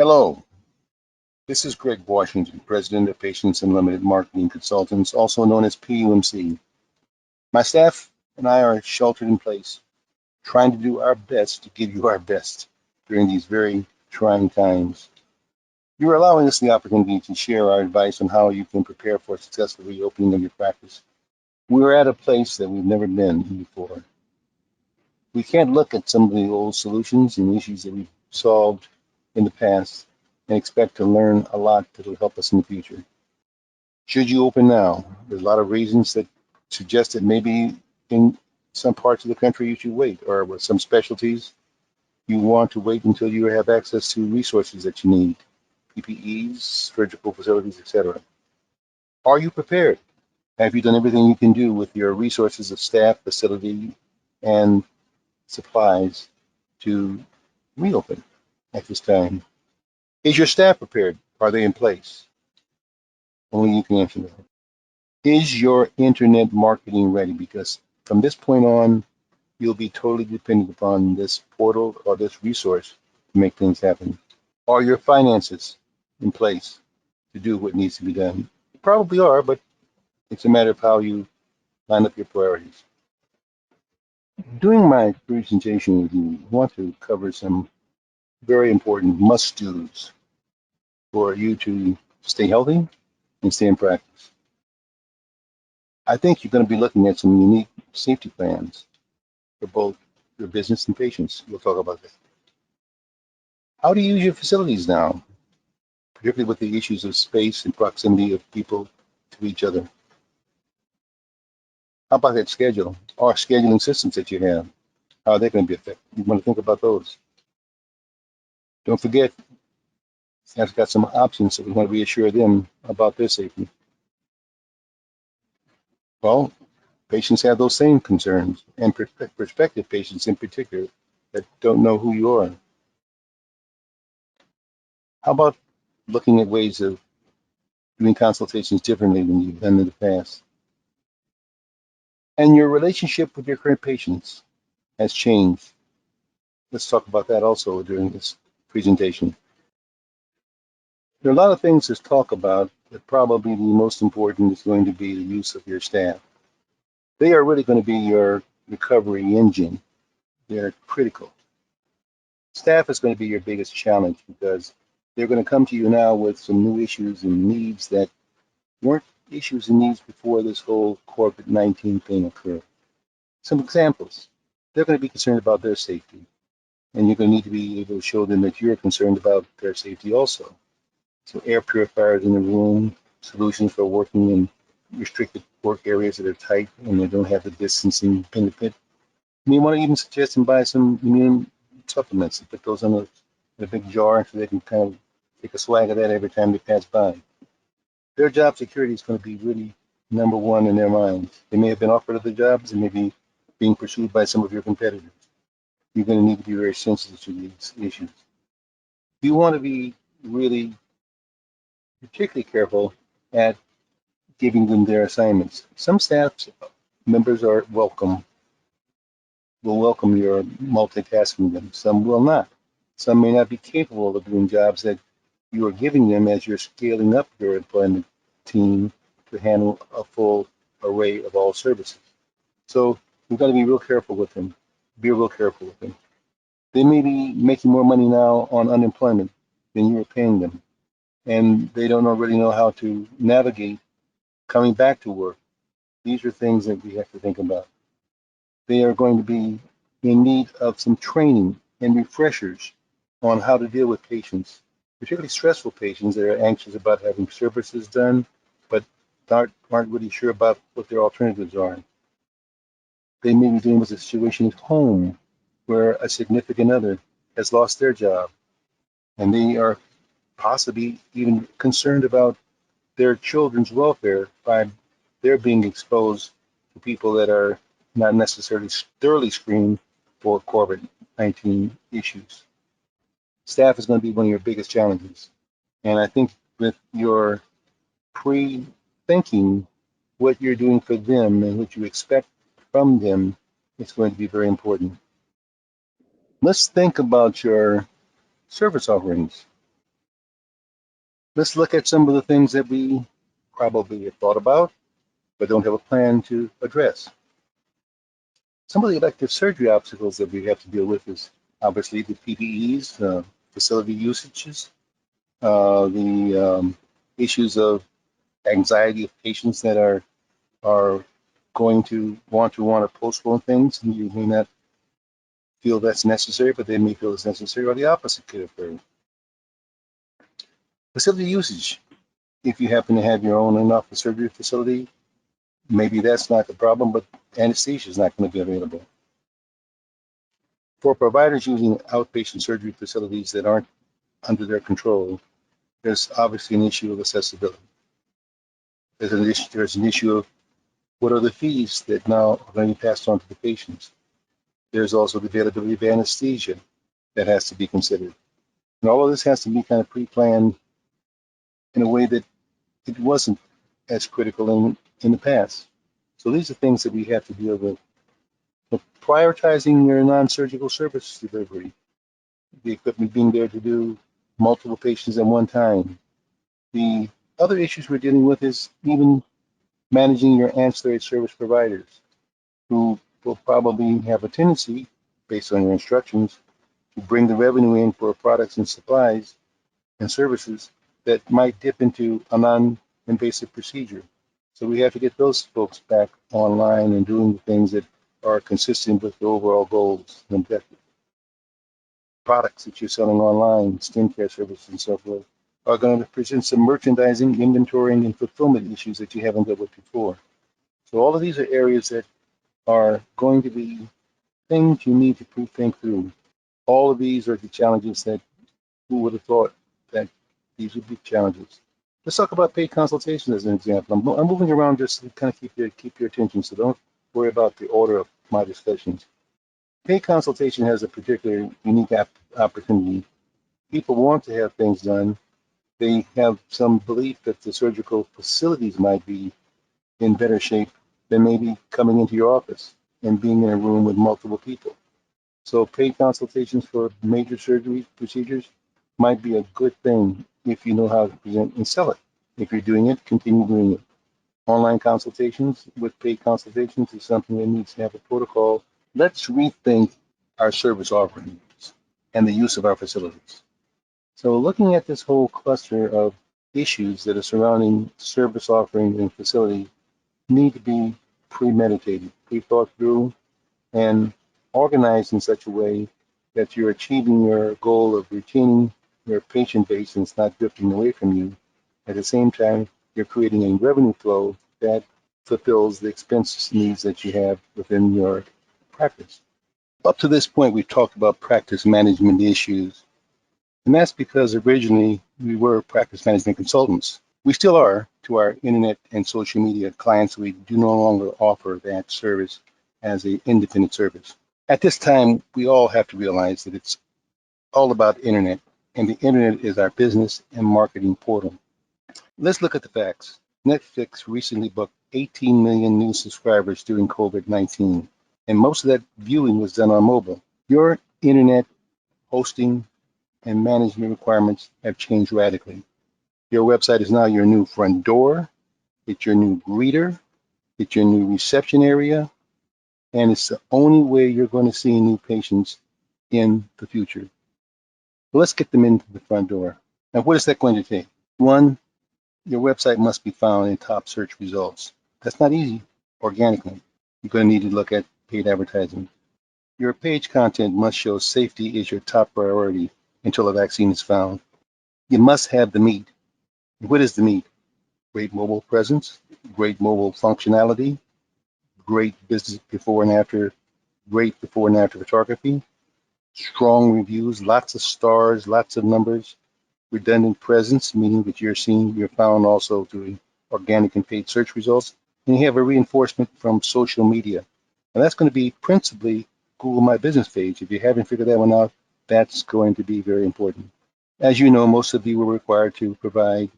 Hello, this is Greg Washington, President of Patients Unlimited Marketing Consultants, also known as PUMC. My staff and I are sheltered in place, trying to do our best to give you our best during these very trying times. You're allowing us the opportunity to share our advice on how you can prepare for a successful reopening of your practice. We're at a place that we've never been before. We can't look at some of the old solutions and issues that we've solved in the past and expect to learn a lot that will help us in the future. Should you open now? There's a lot of reasons that suggest that maybe in some parts of the country you should wait, or with some specialties, you want to wait until you have access to resources that you need, PPEs, surgical facilities, etc. Are you prepared? Have you done everything you can do with your resources of staff, facility, and supplies to reopen at this time? Is your staff prepared? Are they in place? Only you can answer that. Is your internet marketing ready? Because from this point on, you'll be totally dependent upon this portal or this resource to make things happen. Are your finances in place to do what needs to be done? You probably are, but it's a matter of how you line up your priorities. During my presentation with you, I want to cover some very important must-dos for you to stay healthy and stay in practice. I think you're going to be looking at some unique safety plans for both your business and patients. We'll talk about that. How do you use your facilities now, particularly with the issues of space and proximity of people to each other? How about that schedule or scheduling systems that you have? How are they going to be affected? You want to think about those. Don't forget, staff's got some options, so we want to reassure them about their safety. Well, patients have those same concerns, and prospective patients in particular that don't know who you are. How about looking at ways of doing consultations differently than you've done in the past? And your relationship with your current patients has changed. Let's talk about that also during this presentation. There are a lot of things to talk about, but probably the most important is going to be the use of your staff. They are really going to be your recovery engine. They're critical. Staff is going to be your biggest challenge because they're going to come to you now with some new issues and needs that weren't issues and needs before this whole COVID-19 thing occurred. Some examples. They're going to be concerned about their safety, and you're going to need to be able to show them that you're concerned about their safety also. So air purifiers in the room, solutions for working in restricted work areas that are tight and they don't have the distancing benefit. You may want to even suggest them buy some immune supplements and put those in a big jar so they can kind of take a swag of that every time they pass by. Their job security is going to be really number one in their minds. They may have been offered other jobs and may be being pursued by some of your competitors. You're going to need to be very sensitive to these issues. You want to be really particularly careful at giving them their assignments. Some staff members will welcome your multitasking them. Some will not. Some may not be capable of doing jobs that you are giving them as you're scaling up your employment team to handle a full array of all services. So we've got to be real careful with them. Be real careful with them. They may be making more money now on unemployment than you were paying them, and they don't really know how to navigate coming back to work. These are things that we have to think about. They are going to be in need of some training and refreshers on how to deal with patients, particularly stressful patients that are anxious about having services done, but aren't really sure about what their alternatives are. They may be dealing with a situation at home where a significant other has lost their job, and they are possibly even concerned about their children's welfare by their being exposed to people that are not necessarily thoroughly screened for COVID-19 issues. Staff is going to be one of your biggest challenges. And I think with your pre-thinking what you're doing for them and what you expect from them, it's going to be very important. Let's think about your service offerings. Let's look at some of the things that we probably have thought about, but don't have a plan to address. Some of the elective surgery obstacles that we have to deal with is obviously the PPEs, facility usages, the issues of anxiety of patients that are going to want to postpone things, and you may not feel that's necessary, but they may feel it's necessary, or the opposite could occur. Facility usage. If you happen to have your own in-office surgery facility, maybe that's not the problem, but anesthesia is not going to be available. For providers using outpatient surgery facilities that aren't under their control, there's obviously an issue of accessibility. There's an issue of what are the fees that now are going to be passed on to the patients. There's also the availability of anesthesia that has to be considered. And all of this has to be kind of pre-planned in a way that it wasn't as critical in the past. So these are things that we have to deal with. But prioritizing your non-surgical service delivery, the equipment being there to do multiple patients at one time. The other issues we're dealing with is even managing your ancillary service providers, who will probably have a tendency, based on your instructions, to bring the revenue in for products and supplies and services that might dip into a non-invasive procedure. So we have to get those folks back online and doing the things that are consistent with the overall goals and objectives. Products that you're selling online, skincare services and so forth, are going to present some merchandising, inventorying, and fulfillment issues that you haven't dealt with before. So all of these are areas that are going to be things you need to think through. All of these are the challenges that who would have thought that these would be challenges. Let's talk about paid consultations as an example. I'm moving around just to kind of keep your attention, so don't worry about the order of my discussions. Paid consultation has a particular unique opportunity. People want to have things done. They have some belief that the surgical facilities might be in better shape than maybe coming into your office and being in a room with multiple people. So paid consultations for major surgery procedures might be a good thing if you know how to present and sell it. If you're doing it, continue doing it. Online consultations with paid consultations is something that needs to have a protocol. Let's rethink our service offerings and the use of our facilities. So looking at this whole cluster of issues that are surrounding service offerings and facility need to be premeditated, pre-thought through, and organized in such a way that you're achieving your goal of retaining your patient base and it's not drifting away from you. At the same time, you're creating a revenue flow that fulfills the expense needs that you have within your practice. Up to this point, we've talked about practice management issues, and that's because originally we were practice management consultants. We still are to our internet and social media clients. We do no longer offer that service as an independent service. At this time, we all have to realize that it's all about internet, and the internet is our business and marketing portal. Let's look at the facts. Netflix recently booked 18 million new subscribers during COVID-19, and most of that viewing was done on mobile. Your internet hosting and management requirements have changed radically. Your website is now your new front door, it's your new greeter, it's your new reception area, and it's the only way you're going to see new patients in the future. So let's get them into the front door. Now, what is that going to take? One, your website must be found in top search results. That's not easy organically. You're going to need to look at paid advertising. Your page content must show safety is your top priority until a vaccine is found. You must have the meat. What is the meat? Great mobile presence, great mobile functionality, great business before and after, great before and after photography, strong reviews, lots of stars, lots of numbers, redundant presence, meaning that you're found also through organic and paid search results, and you have a reinforcement from social media. And that's going to be principally Google My Business page. If you haven't figured that one out, that's going to be very important. As you know, most of you were required to provide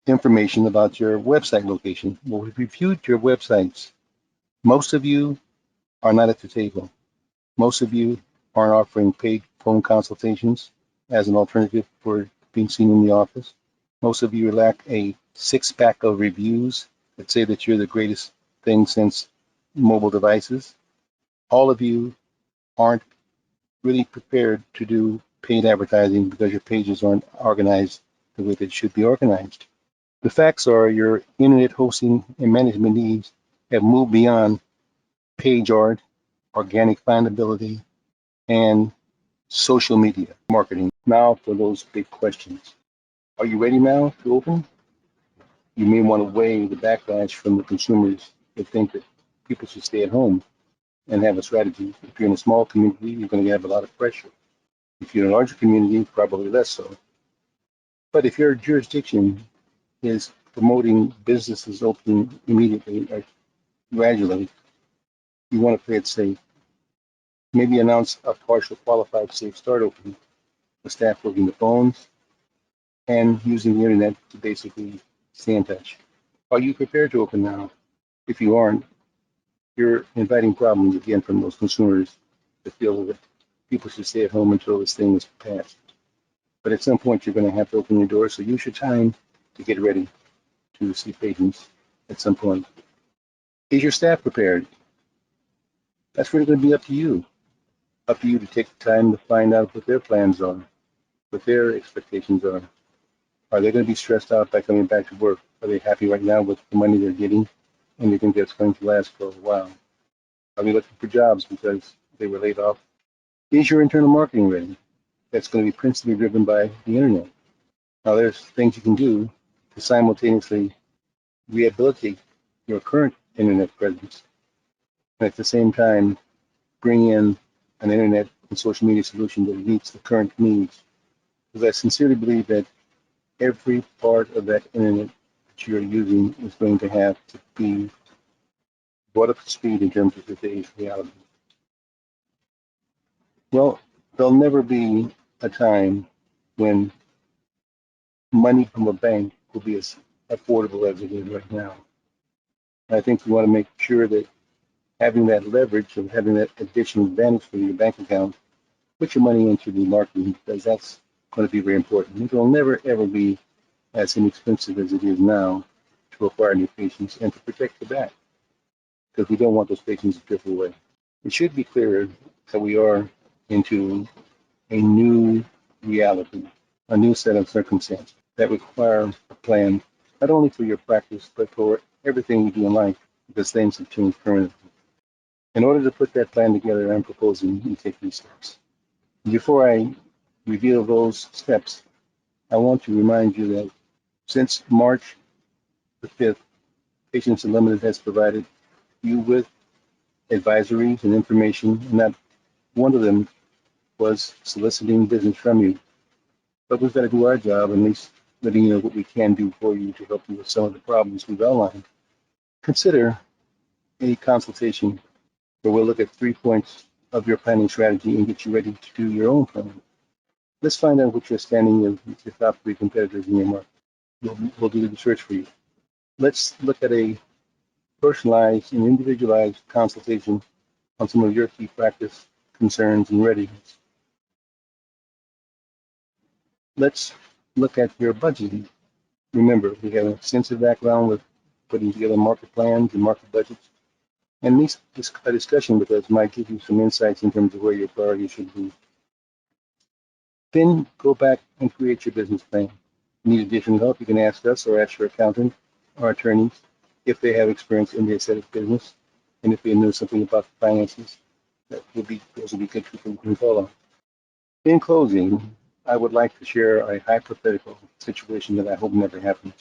information about your website location. Well, we've reviewed your websites. Most of you are not at the table. Most of you aren't offering paid phone consultations as an alternative for being seen in the office. Most of you lack a six-pack of reviews that say that you're the greatest thing since mobile devices. All of you aren't really prepared to do paid advertising because your pages aren't organized the way they should be organized. The facts are your internet hosting and management needs have moved beyond page art, organic findability, and social media marketing. Now for those big questions. Are you ready now to open? You may want to weigh the backlash from the consumers that think that people should stay at home and have a strategy. If you're in a small community, you're going to have a lot of pressure. If you're in a larger community, probably less so. But if your jurisdiction is promoting businesses opening immediately or gradually, you want to play it safe. Maybe announce a partial qualified safe start opening with staff working the phones and using the internet to basically stay in touch. Are you prepared to open now? If you aren't, you're inviting problems again from those consumers that feel that people should stay at home until this thing is passed. But at some point, you're going to have to open your doors, so use your time to get ready to see patients at some point. Is your staff prepared? That's really going to be up to you. Up to you to take the time to find out what their plans are, what their expectations are. Are they going to be stressed out by coming back to work? Are they happy right now with the money they're getting and they think that's going to last for a while? Are they looking for jobs because they were laid off? Is your internal marketing ready? That's going to be principally driven by the internet. Now, there's things you can do to simultaneously rehabilitate your current internet presence and at the same time bring in an internet and social media solution that meets the current needs. Because I sincerely believe that every part of that internet that you're using is going to have to be brought up to speed in terms of today's reality. Well, there'll never be a time when money from a bank will be as affordable as it is right now. I think you want to make sure that having that leverage and having that additional advantage for your bank account, put your money into the marketing because that's going to be very important. It will never ever be as inexpensive as it is now to acquire new patients and to protect the back because we don't want those patients to drift away. It should be clear that we are into a new reality, a new set of circumstances that require a plan, not only for your practice, but for everything you do in life, because things have changed permanently. In order to put that plan together, I'm proposing you take these steps. Before I reveal those steps, I want to remind you that since March the 5th, Patients Unlimited has provided you with advisories and information, and not one of them was soliciting business from you. But we've got to do our job, at least letting you know what we can do for you to help you with some of the problems we've outlined. Consider a consultation where we'll look at 3 points of your planning strategy and get you ready to do your own plan. Let's find out what your standing is with your top 3 competitors in your market. We'll do the research for you. Let's look at a personalized and individualized consultation on some of your key practice concerns and readiness. Let's look at your budgeting. Remember, we have an extensive background with putting together market plans and market budgets. And a discussion with us might give you some insights in terms of where your priorities should be. Then go back and create your business plan. Need additional help, you can ask us or ask your accountant or attorneys if they have experience in the aesthetic business and if they know something about the finances. Those will be good people to call on. In closing, I would like to share a hypothetical situation that I hope never happens.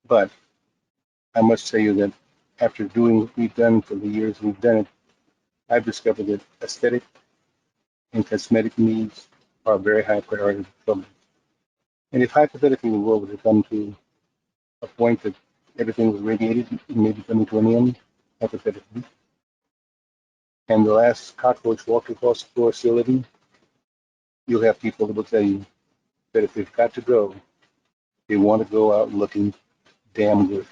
But I must tell you that after doing what we've done for the years we've done it, I've discovered that aesthetic and cosmetic needs are a very high priority for me. And if hypothetically the world were to come to a point that everything was radiated and maybe coming to an end, hypothetically, and the last cockroach walked across the floor still living, you'll have people that will tell you that if they've got to go, they want to go out looking damn good.